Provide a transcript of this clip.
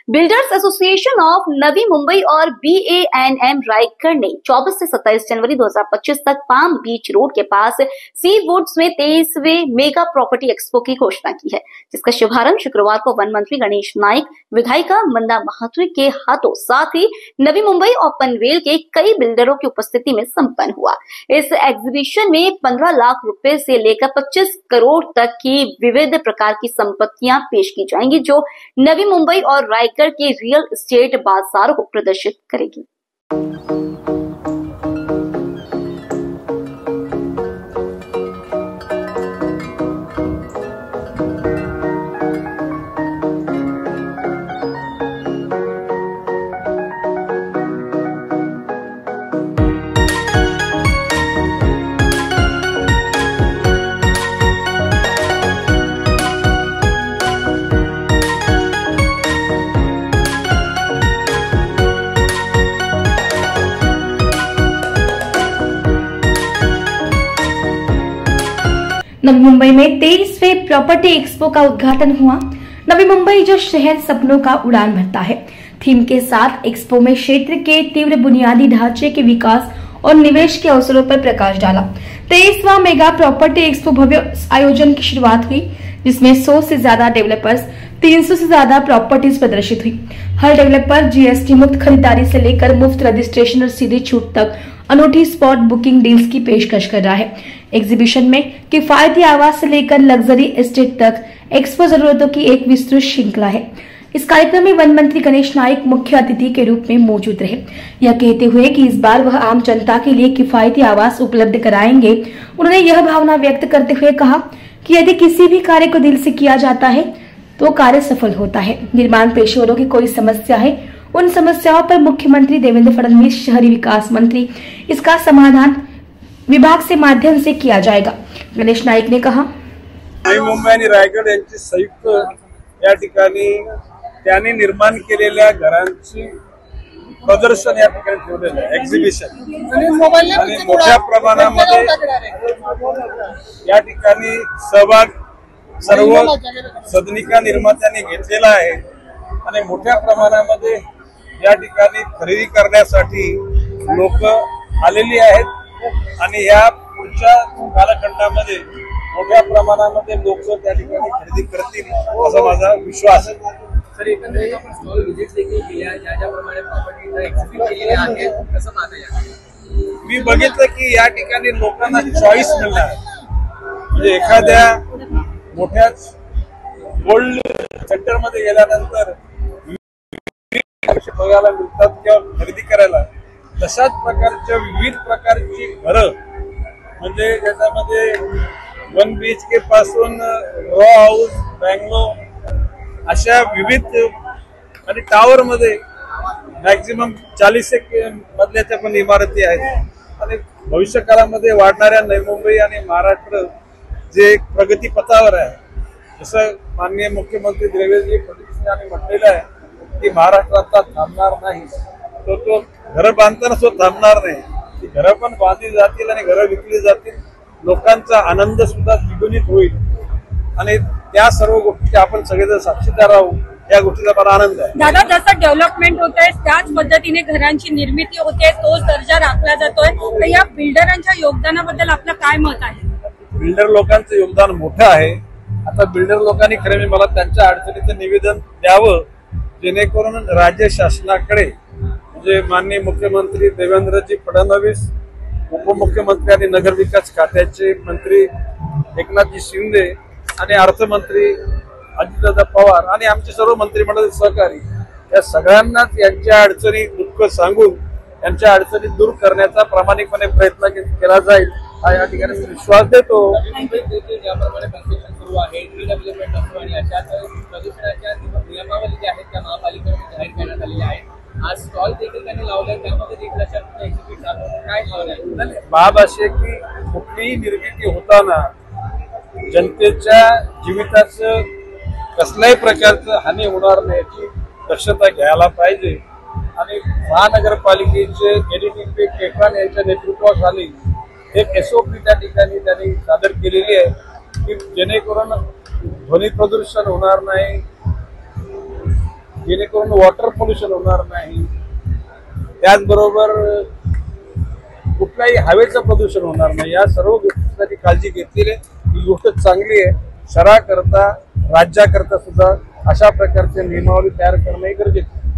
Builders association of Navi Mumbai और BANM Raigarh ने 24 से 27 January 2025 तक पाम बीच रोड के पास सी वुड्स में 23वें मेगा प्रॉपर्टी एक्सपो की घोषणा की है, जिसका शुभारंभ शुक्रवार को वन मंत्री गणेश नाइक, विधायिका मंदा महात्रे के हाथों, साथ ही नवी मुंबई और पनवेल के कई बिल्डरों की उपस्थिति में संपन्न हुआ। इस एग्जीबिशन में 15 लाख रुपए से लेकर 25 करोड़ तक की विविध प्रकार की संपत्तियां पेश की जाएंगी, जो नवी मुंबई और रायगढ़ के रियल एस्टेट बाजारों को प्रदर्शित करेगी। नवी मुंबई में 23वें प्रॉपर्टी एक्सपो का उद्घाटन हुआ। नवी मुंबई जो शहर सपनों का उड़ान भरता है थीम के साथ एक्सपो में क्षेत्र के तीव्र बुनियादी ढांचे के विकास और निवेश के अवसरों पर प्रकाश डाला। 23वां मेगा प्रॉपर्टी एक्सपो भव्य आयोजन की शुरुआत हुई, जिसमें 100 से ज्यादा डेवलपर्स, 300 से ज्यादा प्रॉपर्टीज प्रदर्शित हुई। हर डेवलपर GST मुक्त खरीदारी से लेकर मुफ्त रजिस्ट्रेशन और सीधी छूट तक अनूठी स्पॉट बुकिंग डील्स की पेशकश कर रहा है। एग्जीबिशन में किफायती आवास से लेकर लग्जरी एस्टेट तक एक्सपो जरूरतों की एक विस्तृत श्रृंखला है। इस कार्यक्रम में वन मंत्री गणेश नाइक मुख्य अतिथि के रूप में मौजूद रहे, यह कहते हुए कि इस बार वह आम जनता के लिए किफायती आवास उपलब्ध कराएंगे। उन्होंने यह भावना व्यक्त करते हुए कहा कि यदि किसी भी कार्य को दिल से किया जाता है तो कार्य सफल होता है। निर्माण पेशेवरों की कोई समस्या है, उन समस्याओं पर मुख्यमंत्री देवेंद्र फडणवीस, शहरी विकास मंत्री, इसका समाधान विभाग से माध्यम से किया जाएगा। गणेश नाईक ने कहा, नवी मुंबई आणि रायगड यांची संयुक्त या ठिकाणी त्यांनी निर्माण केलेल्या घरांची प्रदर्शन या ठिकाणी ठेवलेलं आहे, एक्झिबिशन, आणि मोठ्या प्रमाणामध्ये या ठिकाणी सहभाग सर्व सदनिका निर्मात्यांनी घेतलेला आहे आणि मोठ्या प्रमाणामध्ये या ठिकाणी खरेदी करण्यासाठी लोक आलेली आहेत आणि या पुढच्या कालखंडामध्ये मोठ्या प्रमाणामध्ये लोक त्या ठिकाणी खरेदी करतील असा माझा विश्वास आहे। सर, एकंदरीत आपण स्टॉल व्हिजिट देखील केल्या, ज्याप्रमाणे प्रॉपर्टीला एक्झिबिट केलेले आहे, कसं पाहता येईल? मी बघितलं की या ठिकाणी लोकांना चॉईस मिळणार आहे, म्हणजे एखाद्या मोठ्याच गोल्ड सेंटर मध्ये गेल्यानंतर बघायला मिळतात किंवा खरेदी करायला, तशाच प्रकारच्या विविध प्रकारची घरं, म्हणजे ज्याच्यामध्ये 1 BHK पासून रॉ हाऊस, बँगलो अशा विविध आणि टावर मध्ये मॅक्झिमम 40 मजल्याच्या पण इमारती आहेत आणि भविष्य काळामध्ये वाढणाऱ्या नवी मुंबई आणि महाराष्ट्र जे प्रगती पथावर आहे, जसं माननीय मुख्यमंत्री देवेंद्र फडणवीस यांनी म्हटलेलं आहे की महाराष्ट्र आता थांबणार नाही, तो घर बांधताना तो थांबणार नाही, ती घरं पण बांधली जातील आणि घरं विकली जातील, लोकांचा आनंद सुद्धा द्विगुणित होईल आणि त्या सर्व गोष्टी आपण सगळेजण साक्षीदार आहोत, या गोष्टीचा मला आनंद आहे। दादा, जसं डेव्हलपमेंट होत आहे त्याच पद्धतीने घरांची निर्मिती होते, तोच दर्जा राखला जातोय, तर या बिल्डरांच्या योगदानाबद्दल आपलं काय मत आहे? बिल्डर लोकांचं योगदान मोठं आहे। आता बिल्डर लोकांनी खरं मला त्यांच्या अडचणीचं निवेदन द्यावं, जेणेकरून राज्य शासनाकडे म्हणजे माननीय मुख्यमंत्री देवेंद्रजी फडणवीस, उपमुख्यमंत्री आणि नगरविकास खात्याचे मंत्री एकनाथजी शिंदे आणि अर्थमंत्री अजितदादा पवार आणि आमचे सर्व मंत्रिमंडळ सहकारी, या सगळ्यांनाच यांच्या अडचणी दुःख सांगून यांच्या अडचणी दूर करण्याचा प्रामाणिकपणे प्रयत्न केला जाईल, हा या ठिकाणी विश्वास देतो। ज्याप्रमाणे कन्स्ट्रक्शन सुरू आहे, रिडेव्हलपमेंट असतो आणि अशाच प्रदूषणाच्या नियमावली ज्या आहेत त्या महापालिकेने जाहीर करण्यात आलेल्या आहेत। आज स्टॉल देखील त्यांनी लावले, त्यामध्ये देखील अशा एक्झिबिट काय लावलंय? बाब अशी की कुठलीही निर्मिती होताना जनतेच्या जीविताचं कसल्याही प्रकारचं हानी होणार नाही याची दक्षता घ्यायला पाहिजे आणि महानगरपालिकेचे एडीटीपी केकान यांच्या नेतृत्वाखाली एक SOP त्या ठिकाणी त्यांनी सादर केलेली आहे की जेणेकरून ध्वनी प्रदूषण होणार नाही, जेणेकरून वॉटर पोल्युशन होणार नाही, त्याचबरोबर कुठल्याही हवेचं प्रदूषण होणार नाही, या सर्व गोष्टींसाठी काळजी घेतलेली आहे। ही गोष्ट चांगली आहे। शहराकरता राज्याकरता सुद्धा अशा प्रकारचे नियमावली तयार करणे गरजेचे आहे।